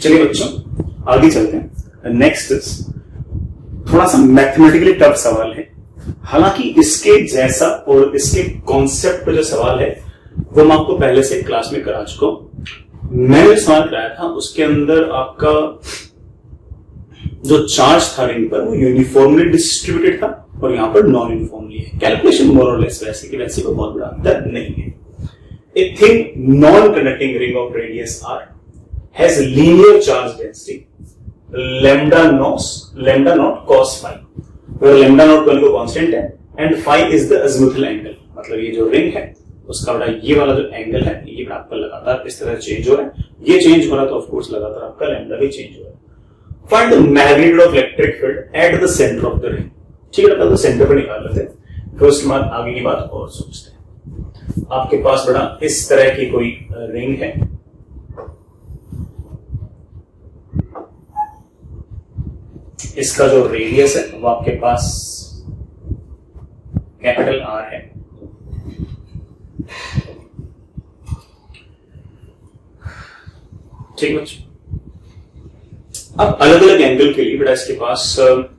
चलिए बच्चों आगे चलते हैं। नेक्स्ट इज थोड़ा सा मैथमेटिकली टफ सवाल है, हालांकि इसके जैसा और इसके कॉन्सेप्ट पे जो सवाल है वो मैं आपको पहले से क्लास में करा चुका हूं। मैंने सवाल कराया था उसके अंदर आपका जो चार्ज था रिंग पर वो यूनिफॉर्मली डिस्ट्रीब्यूटेड था और यहां पर नॉन यूनिफॉर्मली है। कैलकुलेशन मोर और लेस वैसे की वैसे को बहुत बड़ा अंतर नहीं है। A thin non-conducting ring of radius r has linear charge density lambda naught cos phi, where lambda naught को कांस्टेंट है and phi is the azimuthal angle। मतलब ये जो रिंग है उसका बड़ा ये वाला जो एंगल है ये आपका लगातार इस तरह चेंज हो रहा है, ये चेंज हो रहा है तो ऑफ कोर्स लगातार आपका लैम्डा भी चेंज हो रहा है। Find the magnitude of electric field at the centre of the ring. ठीक है, तो सेंटर पर निकाल लेते हैं, फिर उसके बाद आगे की बात और सोचते हैं। आपके पास बड़ा इस तरह की कोई रिंग है, इसका जो रेडियस है वो आपके पास कैपिटल आर है। ठीक बच्चों, अब अलग अलग एंगल के लिए बेटा इसके पास अलग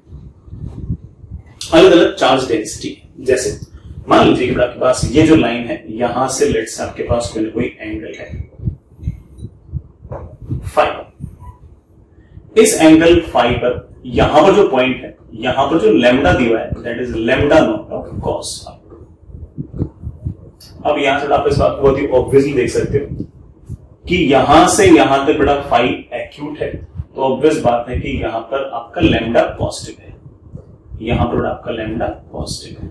अलग चार्ज डेंसिटी, जैसे मान लीजिए कि आपके पास ये जो लाइन है यहां से लेट से आपके पास कोई एंगल है फाई। इस एंगल फाई पर यहां पर जो पॉइंट है यहां पर जो लैम्डा दिया है that is lambda naught of cos phi. अब यहां से आप इस बात को बहुत ही ऑब्वियसली देख सकते हो कि यहां से यहां तक बड़ा फाई एक्यूट है, तो ऑब्वियस बात है कि यहां पर आपका लैम्डा पॉजिटिव है, यहां पर आपका लैम्डा पॉजिटिव है।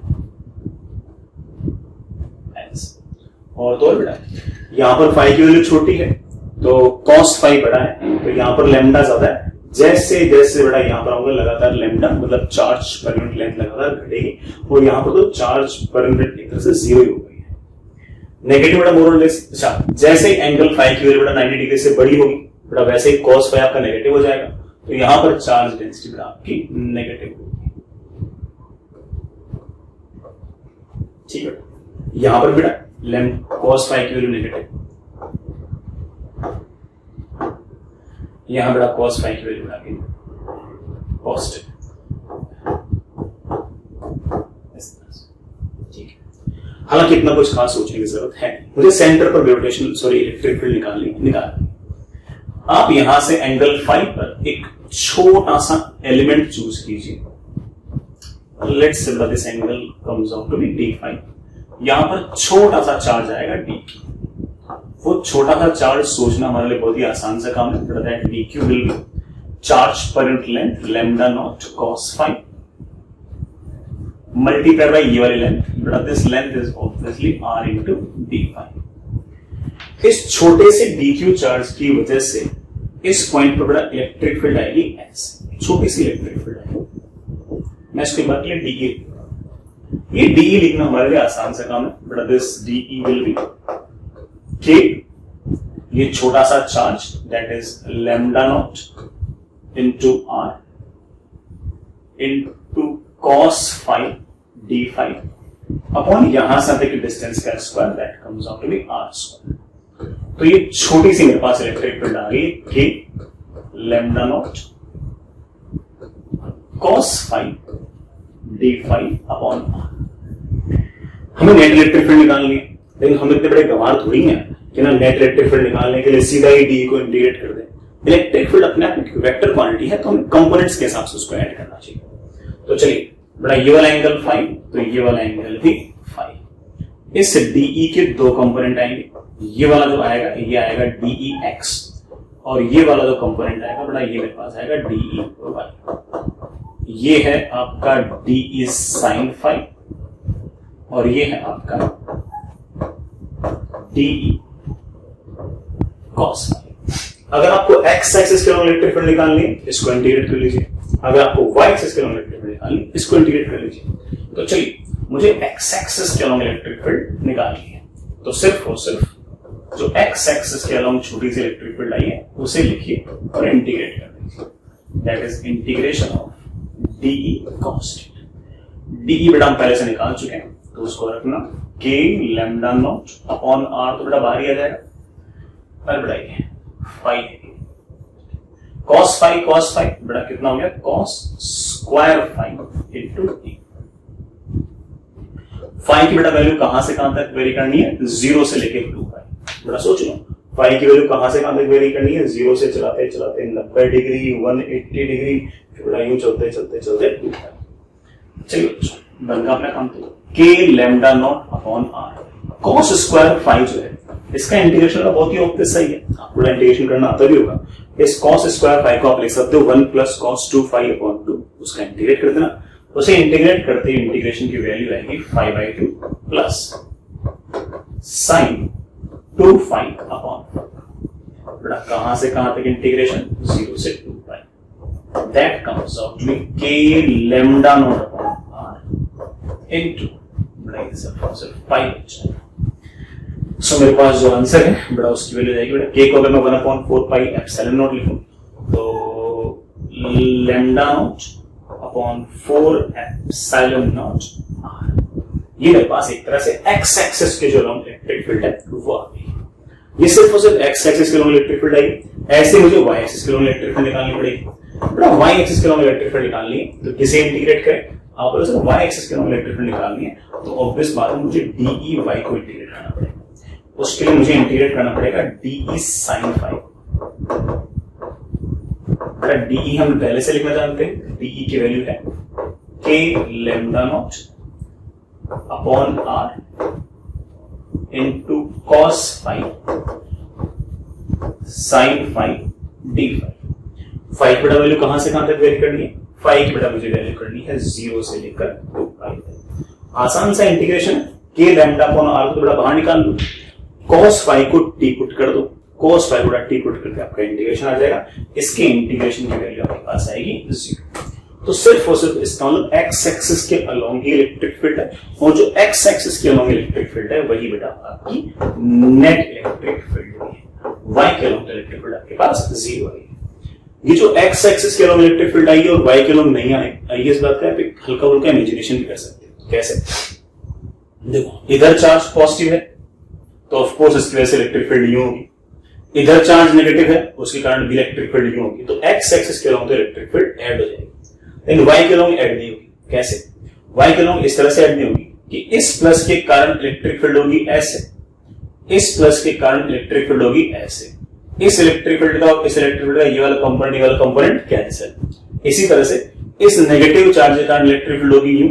और तो बेटा यहां पर फाई की वैल्यू छोटी है तो कॉस फाई बड़ा है, तो यहां पर लैम्डा ज्यादा है। जैसे जैसे बेटा यहां पर आऊंगा लगातार लैम्डा मतलब चार्ज पर यूनिट लेंथ लगातार घटेगी और यहां पर तो चार्ज पर यूनिट एक तरह से जीरो ही हो गई है, नेगेटिव बेटा मोर और लेस। अच्छा, जैसे ही एंगल फाई की वैल्यू बेटा 90 डिग्री से बड़ी होगी बेटा वैसे ही कॉस फाई आपका नेगेटिव हो जाएगा, तो यहां पर चार्ज डेंसिटी बेटा आपकी नेगेटिव होगी। ठीक है, यहां पर बेटा cos फाई की वैल्यू नेगेटिव, यहां बड़ा cos फाई की वैल्यू आगे पॉजिटिव। ठीक है, हालांकि इतना कुछ खास सोचने की जरूरत है, मुझे सेंटर पर ग्रेविटेशनल इलेक्ट्रिक फील्ड निकालनी। आप यहां से एंगल फाई पर एक छोटा सा एलिमेंट चूज कीजिए। Let's say this angle comes out to be d phi. यहां पर छोटा सा चार्ज आएगा डी क्यू। वो छोटा सा चार्ज सोचना हमारे लिए बहुत ही आसान सा काम है। That d q will be charge per unit length lambda naught cos phi multiplied by ये वाली length, but this length is obviously r into d phi. इस छोटे से डी क्यू चार्ज की वजह से इस पॉइंट पर बड़ा इलेक्ट्रिक फील्ड आएगी ऐसे, छोटी सी इलेक्ट्रिक फील्ड आएगी। मैं इसके बाद के लिए डी ये डीई लिखना हमारे लिए आसान सा काम है, but this d E will be k, ये छोटा सा charge that is lambda naught into r into cos phi d phi upon यहां से तक की डिस्टेंस का square that comes out to be r square. तो ये छोटी सी मेरे पास इलेक्ट्रिक फील्ड आ गई k lambda naught cos phi d phi upon r. हमें नेट इलेक्ट्रिक फील्ड निकालनी है, लेकिन हम इतने बड़े गंवार थोड़ी हैं कि ना नेट इलेक्ट्रिक फील्ड निकालने के लिए सीधा ही डी को इंटीग्रेट कर दें। इलेक्ट्रिक फील्ड अपने आप में वेक्टर क्वांटिटी है, तो हमें कंपोनेंट्स के हिसाब से उसको ऐड करना चाहिए। तो चलिए बड़ा ये वाला एंगल फाई, तो ये वाला एंगल भी फाई। इस डीई के दो कंपोनेंट आएंगे, ये वाला जो आएगा ये आएगा डीई एक्स और ये वाला जो कंपोनेंट आएगा बड़ा ये मेरे पास आएगा डीई वाई। ये है आपका डीई साइन फाई और ये है आपका डीई कॉस फाई। अगर आपको एक्स एक्सिस के अलॉन्ग इलेक्ट्रिक फील्ड निकालनी है इसको इंटीग्रेट कर लीजिए, अगर आपको वाई एक्सिस के अलॉन्ग इलेक्ट्रिक फील्ड निकालनी है इसको इंटीग्रेट कर लीजिए। तो चलिए मुझे एक्स एक्सिस के अलॉन्ग इलेक्ट्रिक फील्ड निकालनी है, तो सिर्फ और सिर्फ जो एक्स एक्सिस के अलॉन्ग छोटी सी इलेक्ट्रिक फील्ड आई है उसे लिखिए और इंटीग्रेट कर दीजिए। That is integration of d E constant. D E बेटा हम पहले से निकाल चुके हैं, तो उसको रखना के लैम्डा नॉट अपॉन आर, तो बेटा बाहर ही आ जाएगा। और बेटा ये फाई cos फाइव बड़ा कितना हो गया cos स्क्वायर फाइव इंटू ए। फाइव की बेटा वैल्यू कहां से कहां तक वेरी करनी है, 0 से लेके 2 पाई। बड़ा सोच लो फाइव की वैल्यू कहां से कहां तक वेरी करनी है, 0 से चलाते चलाते 90 डिग्री 180 डिग्री, फिर बड़ा यूं चलते चलते चलते 2 पाई। चलिए बच्चों बन गया अपना काम। तो k lambda nought upon r cos square five जो है इसका इंटीग्रेशन का बहुत ही ऑब्वियस सही है, आपको इंटीग्रेशन करना आता भी होगा। इस cos स्क्वायर फाइव को आप लिख सकते हो 1 प्लस cos 2 फाइव अपॉन 2, उसका इंटीग्रेट कर देना। उसे इंटीग्रेट करते ही इंटीग्रेशन की वैल्यू आएगी 5/2 प्लस साइन 2 फाइव अपॉन, बड़ा कहां से कहां तक इंटीग्रेशन, 0 से 2 pi. That comes out to be k lambda nought upon r into बड़ा सिर्फ 5। सो मेरे पास जो आंसर है बड़ा उसकी वैल्यू जाएगी बेटा k को अगर मैं 1/4 पाई एप्सिलॉन नॉट लिखूं तो lambda nought upon 4 epsilon not r। ये मेरे पास एक तरह से x एक्सिस के जो लॉन्ग इलेक्ट्रिक फील्ड है वो आ गई। ये सिर्फ और सिर्फ x एक्सिस के लॉन्ग इलेक्ट्रिक फील्ड आएगी। ऐसे मुझे y एक्सिस के लॉन्ग इलेक्ट्रिक फील्ड निकालनी पड़ेगी। बड़ा y एक्सिस के लॉन्ग इलेक्ट्रिक फील्ड निकालनी है तो किसे इंटीग्रेट करें, आप बोलो सर y एक्सिस के लॉन्ग इलेक्ट्रिक फील्ड निकालनी है तो ऑब्वियस बात है मुझे डी y को इंटीग्रेट करना पड़ेगा। उसके लिए मुझे इंटीग्रेट करना पड़ेगा डी साइन फाइव। डी हम पहले से लिखना जानते हैं, डी की वैल्यू है k lambda nought upon r into cos five sine five D five. Five की बेटा वैल्यू कहां से कहां तक वेरी करनी है, फाइव की बेटा मुझे वैल्यू करनी है 0 से लेकर 2 पाई तक। आसान सा integration, k lambda upon r को बेटा बाहर निकाल लो, cos फाइव को टी पुट कर दो, cos फाइव को टी पुट करके आपका इंटीग्रेशन आ जाएगा। इसके इंटीग्रेशन की वैल्यू आपके पास आएगी 0। तो सिर्फ और सिर्फ इसका मतलब x एक्सिस के अलोंग ही इलेक्ट्रिक फील्ड है, और जो x एक्सिस के अलोंग इलेक्ट्रिक फील्ड है वही बेटा आपकी नेट इलेक्ट्रिक फील्ड है। y के अलोंग इलेक्ट्रिक फील्ड आपके पास 0 है। ये जो x एक्सिस के अलोंग इलेक्ट्रिक फील्ड आई है और y के अलोंग नहीं आई, इस बात का आप एक हल्का फुल्का इमेजिनेशन भी कर सकते हो। कैसे, देखो इधर चार्ज पॉजिटिव है तो ऑफ कोर्स इसकी वजह से इलेक्ट्रिक फील्ड यूं होगी, इधर चार्ज नेगेटिव है उसके कारण भी इलेक्ट्रिक फील्ड यूं होगी। तो x एक्सिस के अलोंग तो इलेक्ट्रिक फील्ड ऐड हो जाएगी, लेकिन y के अलोंग ऐड नहीं होगी। कैसे, y के अलोंग इस तरह से ऐड नहीं होगी कि इस प्लस के कारण इलेक्ट्रिक फील्ड होगी ऐसे, इस प्लस के कारण इलेक्ट्रिक फील्ड होगी ऐसे, इस इलेक्ट्रिक फील्ड का इस इलेक्ट्रिक फील्ड का ये वाला कंपोनेंट कैंसिल। इसी तरह से इस नेगेटिव चार्ज के कारण इलेक्ट्रिक फील्ड होगी यूं,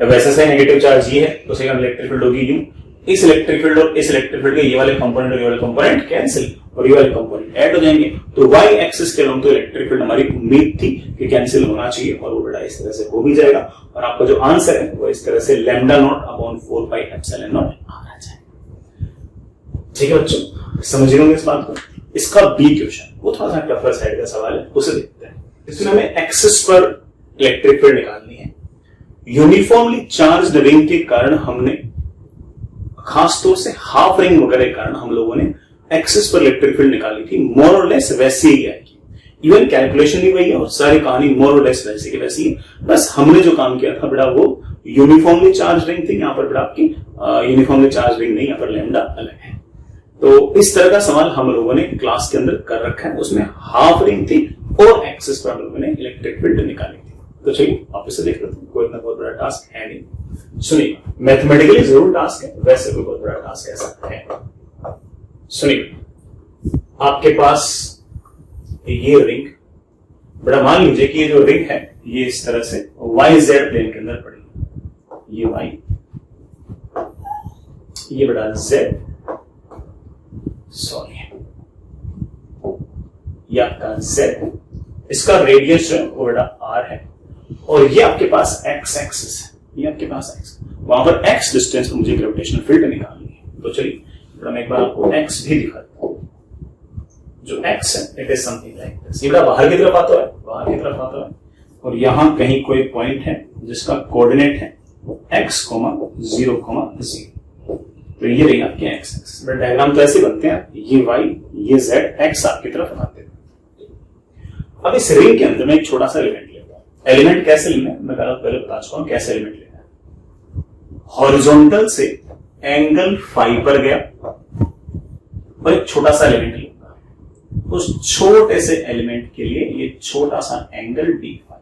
वैसे से नेगेटिव चार्ज ये है तो उसके कारण इलेक्ट्रिक फील्ड होगी यूं। इस इलेक्ट्रिक फील्ड और इस इलेक्ट्रिक फील्ड के ये वाले कंपोनेंट और ये वाले कंपोनेंट कैंसिल और ये वाले कंपोनेंट ऐड हो जाएंगे। तो y एक्सिस के अलोंग तो इलेक्ट्रिक फील्ड हमारी उम्मीद थी कि कैंसिल होना चाहिए और वो बेटा इस तरह से हो भी जाएगा। और आपका जो आंसर है वो इस तरह से lambda nought upon 4 pi epsilon nought आ जाएगा। ठीक है बच्चों, समझ रहे होंगे इस बात को। इसका बी क्वेश्चन वो थोड़ा सा टफर साइड का सवाल है, उसे देखते हैं। इसमें हमें एक्सिस पर इलेक्ट्रिक फील्ड निकालनी है। यूनिफॉर्मली चार्ज रिंग के कारण हमने, खासतौर से हाफ रिंग वगैरह के कारण हम लोगों ने एक्सिस पर इलेक्ट्रिक फील्ड निकाली थी। मोर और लेस वैसी ही आएगी, इवन कैलकुलेशन भी वही है और सारी कहानी मोर और लेस वैसी की वैसी है। बस हमने जो काम किया था बेटा वो यूनिफॉर्मली चार्ज रिंग थी, यहाँ पर बेटा आपकी यूनिफॉर्मली चार्ज रिंग नहीं, यहाँ पर लैम्डा अलग है। तो इस तरह का सवाल हम लोगों ने क्लास के अंदर कर रखा है, उसमें हाफ रिंग थी और एक्सिस पर हम लोगों ने इलेक्ट्रिक फील्ड निकाली थी। तो चलिए आप इसे देख लेते हैं, कोई इतना बहुत बड़ा टास्क है नहीं। सुनिए, मैथमेटिकली जरूर टास्क है, वैसे कोई बहुत बड़ा टास्क ऐसा है। सुनिए, आपके पास ये रिंग, बड़ा मान लीजिए कि ये जो रिंग है ये इस तरह से YZ प्लेन के अंदर पड़ी, ये Y, ये बड़ा Z, सॉरी ये आपका Z, इसका रेडियस जो है वो बड़ा R है और ये आपके पास X एक्सिस है, ये आपके पास X, वहां पर X डिस्टेंस पर मुझे ग्रेविटेशनल फील्ड निकालनी है। तो चलिए मैं एक बार आपको X भी दिखाता हूं। जो X है it is something like this, ये बड़ा बाहर की तरफ आता है, बाहर की तरफ आता है और यहां कहीं कोई पॉइंट है जिसका कोऑर्डिनेट है x, 0, 0। तो ये रही आपके X एक्सिस। बट डायग्राम तो ऐसे बनते हैं, ये Y, ये Z, X आपकी तरफ आते हैं। अब इस रिंग के अंदर मैं एक छोटा सा एलिमेंट लेता हूं। एलिमेंट कैसे लेना है मैं पहले बता चुका हूं कैसे एलिमेंट लेना है। हॉरिजॉन्टल से एंगल फाई पर गया और एक छोटा सा एलिमेंट लूंगा उस छोटे से एलिमेंट के लिए ये छोटा सा एंगल डी फाई,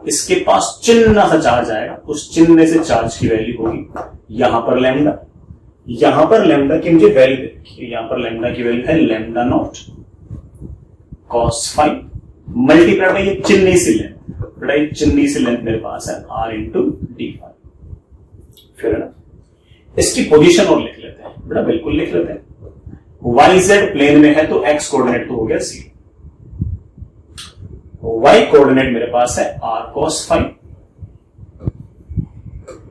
इसके पास चिन्ह सा चार्ज आएगा, उस चिन्ह से चार्ज की वैल्यू होगी यहां पर लैम्डा, यहां पर लैम्डा की मुझे वैल्यू देखिए, यहां पर लैम्डा की वैल्यू है lambda naught cos phi multiply में ये चिन्ह से लेंथ, बेटा चिन्ह से लेंथ मेरे पास है आर इंटू डी फाई। फिर ना इसकी पोजीशन और लिख लेते हैं, बेटा बिल्कुल लिख लेते हैं। YZ प्लेन में है तो x कोऑर्डिनेट तो हो गया 0, y कोऑर्डिनेट मेरे पास है r cos फाई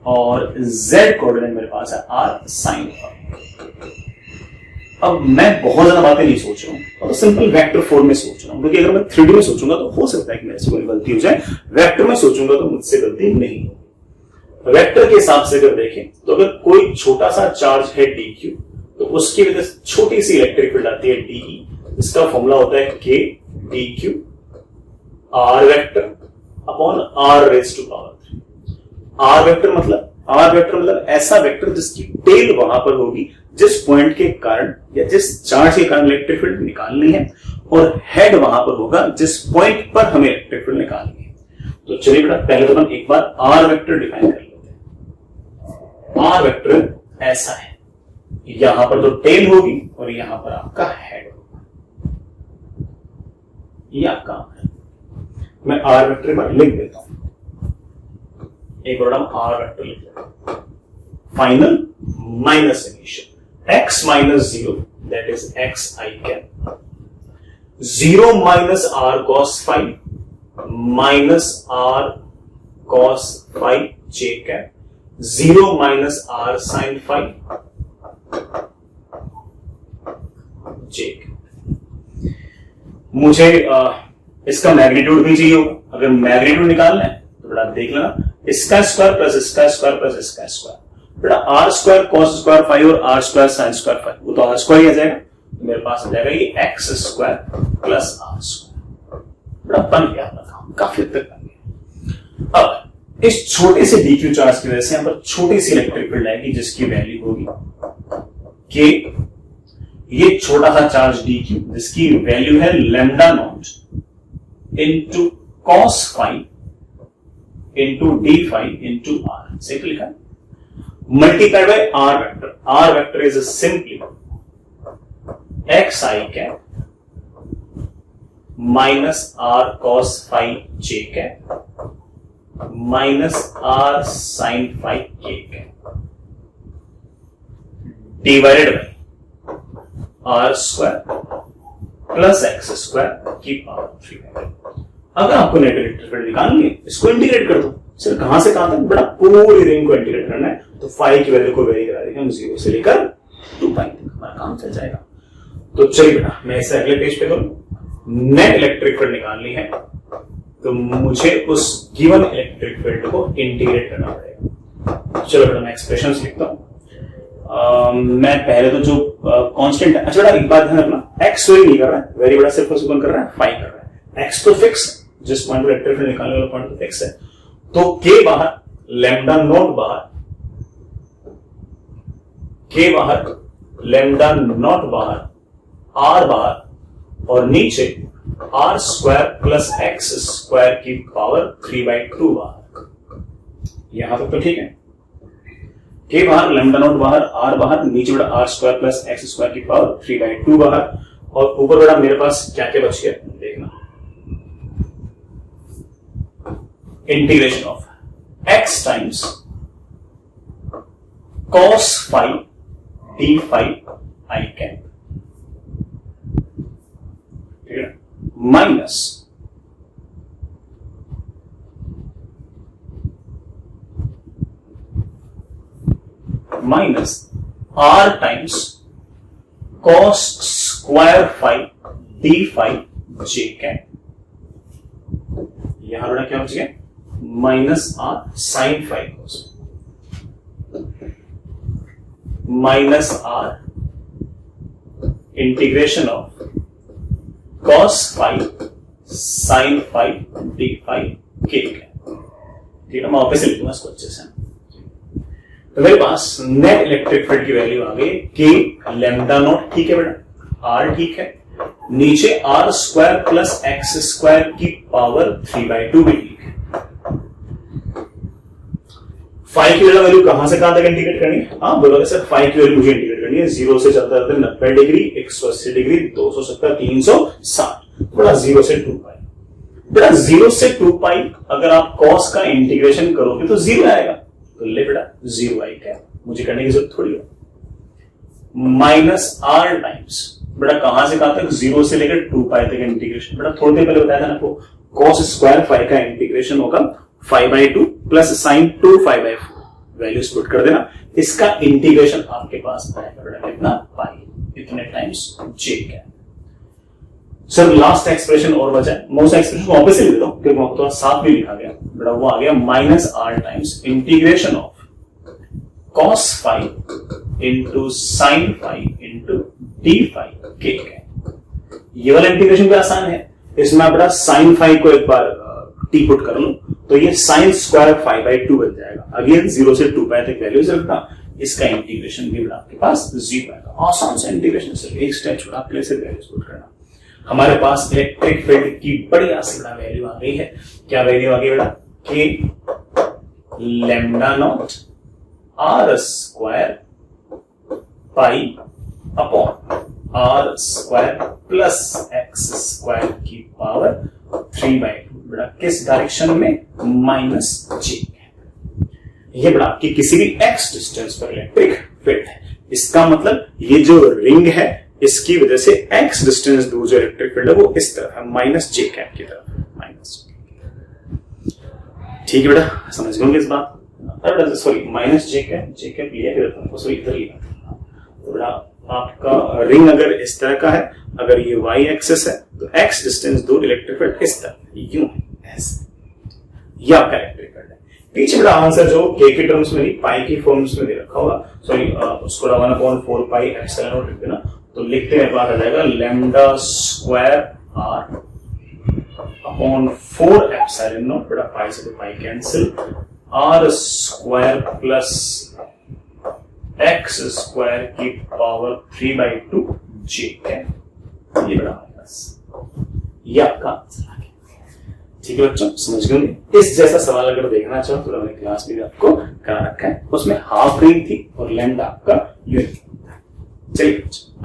और z कोऑर्डिनेट मेरे पास है r sin फाई। अब मैं बहुत ज्यादा बातें नहीं सोच रहा हूं, और सिंपल वेक्टर फॉर्म में सोच रहा हूं, क्योंकि अगर मैं 3D में सोचूंगा तो हो सकता है कि मेरे से कोई गलती हो जाए, वेक्टर में सोचूंगा तो मुझसे गलती नहीं होगी। वेक्टर के हिसाब से अगर देखें तो अगर कोई छोटा सा चार्ज है dq तो उसकी वजह से छोटी सी इलेक्ट्रिक फील्ड आती है dE, इसका फॉर्मूला होता है k dq r vector upon r raise to power 3। r vector मतलब ऐसा वेक्टर जिसकी टेल वहां पर होगी जिस पॉइंट के कारण या जिस चार्ज के कारण इलेक्ट्रिक फील्ड निकालनी है, और हेड वहां पर होगा जिस पॉइंट पर हमें इलेक्ट्रिक फील्ड निकालनी है। तो चलिए बेटा पहले तो हम एक बार r वेक्टर डिफाइन कर लेते हैं। r वेक्टर ऐसा है, यहां पर तो टेल होगी और यहां पर आपका हेड होगा, ये आपका है। मैं आर वेक्टर पर लिख देता हूं, एक बार हम आर वेक्टर लिख लेते हैं। Final minus initial x minus 0 that is x i cap, 0 minus are cos phi minus are cos phi J cap, 0 minus are sine phi check. मुझे इसका मैग्नीट्यूड भी चाहिए होगा, अगर मैग्नीट्यूड निकालना है तो बेटा देख लेना, इसका स्क्वायर प्लस इसका स्क्वायर प्लस इसका स्क्वायर, बेटा R square cos square five और R square sine square five, वो तो आर स्क्वायर ही आ जाएगा, तो मेरे पास आ जाएगा ये x square plus r square. बेटा बन गया अपना काम, काफी हद तक बन गया। अब इस छोटे से डीक्यू चार्ज की वजह से यहां पर छोटी सी इलेक्ट्रिक फील्ड आएगी जिसकी वैल्यू होगी के, ये छोटा सा चार्ज dq जिसकी वैल्यू है lambda nought into cos phi into d phi into R, simple लिखा है, multiplied by R vector. R vector is simply X I cap minus are cos phi J cap minus are sine phi के cap divided by R square plus x square की power 3। अगर आपको net electric field निकालनी है, इसको integrate कर दो, सिर्फ कहां से कहां तक, बड़ा पूरी रिंग को इंटीग्रेट करना है, तो फाई की वैल्यू को वेरी करा देंगे हम 0 से लेकर 2 पाई तक, हमारा काम चल जाएगा। तो चलिए बेटा मैं इसे अगले पेज पे करूं। नेट इलेक्ट्रिक फील्ड निकालनी है तो मुझे उस गिवन इलेक्ट्रिक फील्ड को इंटीग्रेट करना पड़ेगा। चलो बेटा मैं एक्सप्रेशंस लिखता हूं। मैं पहले तो जो कांस्टेंट, अच्छा बेटा एक बात ध्यान रखना, एक्स वेरी नहीं कर रहा है, वेरी बड़ा सिर्फ कर रहा है, फाई कर रहा है, एक्स तो फिक्स, जिस पॉइंट पर इलेक्ट्रिक फील्ड निकालने वाला पॉइंट तो फिक्स है, तो के बाहर, लैम्डा नॉट बाहर, के बाहर, लैम्डा नॉट बाहर, आर बाहर, और नीचे r square plus x square की पावर 3/2 बाहर। यहां तक तो ठीक है, के बाहर, लैम्डा नॉट बाहर, आर बाहर, नीचे बड़ा r square plus x square की पावर 3/2 बाहर, और ऊपर बड़ा मेरे पास क्या क्या बच गया देखना, integration of x times cos phi d phi i cap, ठीक है, minus r times cos square phi d phi जे कैप, यहां बड़ा क्या बच गया, minus are sine phi cos, minus r integration of cos phi sine phi d phi के cap, ठीक है, मैं वापस लिखूंगा इसको अच्छे से। तो मेरे पास नेट इलेक्ट्रिक फील्ड की वैल्यू आ गई के लैम्डा नॉट, ठीक है बेटा, आर ठीक है, नीचे r square plus x square की पावर 3/2 भी ठीक है। फाइव की वैल्यू कहां से कहां तक इंटीग्रेट करनी है? हाँ बोलोगे सर फाइव की वैल्यू मुझे इंटीग्रेट करनी है, 0 से चलते चलते 90 डिग्री, 180 डिग्री, 270, 360, बड़ा 0 से 2 पाई। बेटा 0 से 2 पाई अगर आप कॉस का इंटीग्रेशन करोगे तो 0 आएगा, तो ले बेटा 0 आई क्या, मुझे करने की जरूरत थोड़ी है। माइनस आर टाइम्स बेटा कहां से कहां तक, 0 से लेकर 2 पाई तक इंटीग्रेशन। बेटा थोड़ी देर पहले बताया था ना आपको, कॉस स्क्वायर फाइव का इंटीग्रेशन होगा 5/2 प्लस साइन 2 5/4, वैल्यूज पुट कर देना, इसका इंटीग्रेशन आपके पास आएगा बेटा कितना, पाई, इतने टाइम्स जे क्या। सर लास्ट एक्सप्रेशन और बचा है, मैं उस एक्सप्रेशन को वापस से लिख देता हूं क्योंकि वहां थोड़ा साफ भी लिखा गया बेटा, वो आ गया minus r times integration of cos phi into sine phi into d phi k. ये वाला इंटीग्रेशन भी आसान है, इसमें आप बेटा साइन फाइव को एक बार टी पुट कर लो तो ये साइन स्क्वायर 5/2 बन जाएगा। अगेन 0 से 2 पाई तक वैल्यूज रखना, इसका इंटीग्रेशन भी बेटा आपके पास 0 आएगा। आसान से इंटीग्रेशन, सिर्फ एक स्टेप छोड़ा प्लेस से वैल्यूज पुट करना। हमारे पास इलेक्ट्रिक फील्ड की बढ़िया से बड़ा वैल्यू आ गई है। क्या वैल्यू आ गई बेटा, कि lambda naught r square pi upon r square plus x square की पावर 3/2 बेटा किस डायरेक्शन में, माइनस जे। ये बेटा आपकी किसी भी एक्स डिस्टेंस पर इलेक्ट्रिक फील्ड है। इसका मतलब ये जो रिंग है इसकी वजह से एक्स डिस्टेंस दूर जो इलेक्ट्रिक फील्ड है वो इस तरफ है, माइनस जे कैप की तरफ, माइनस। ठीक है बेटा, समझ गए इस बात। सॉरी माइनस जे कैप लिया फिर सॉरी इधर लिया। तो बेटा आपका रिंग अगर इस तरह का है, अगर ये वाई एक्सिस है तो एक्स डिस्टेंस दूर इलेक्ट्रिक फील्ड इस तरह यूं ऐसे, ये आपका इलेक्ट्रिक फील्ड है। पीछे बेटा आंसर जो के की टर्म्स में नहीं पाई की फॉर्म्स में दे रखा होगा, सॉरी उसको 1/4 पाई एप्सिलॉन नॉट लिख देना, तो लिखते हैं बात आ जाएगा lambda square r upon 4 epsilon naught, बेटा पाई से तो pi cancel, r square plus x square की पावर 3/2 जे है। ये बड़ा माइनस, ये आपका आंसर आ गया। ठीक है बच्चों, समझ गए। इस जैसा सवाल अगर देखना चाहो तो मैंने क्लास में भी आपको करा रखा है, उसमें हाफ रिंग थी और लैम्डा आपका यूनिट। चलिए बच्चों।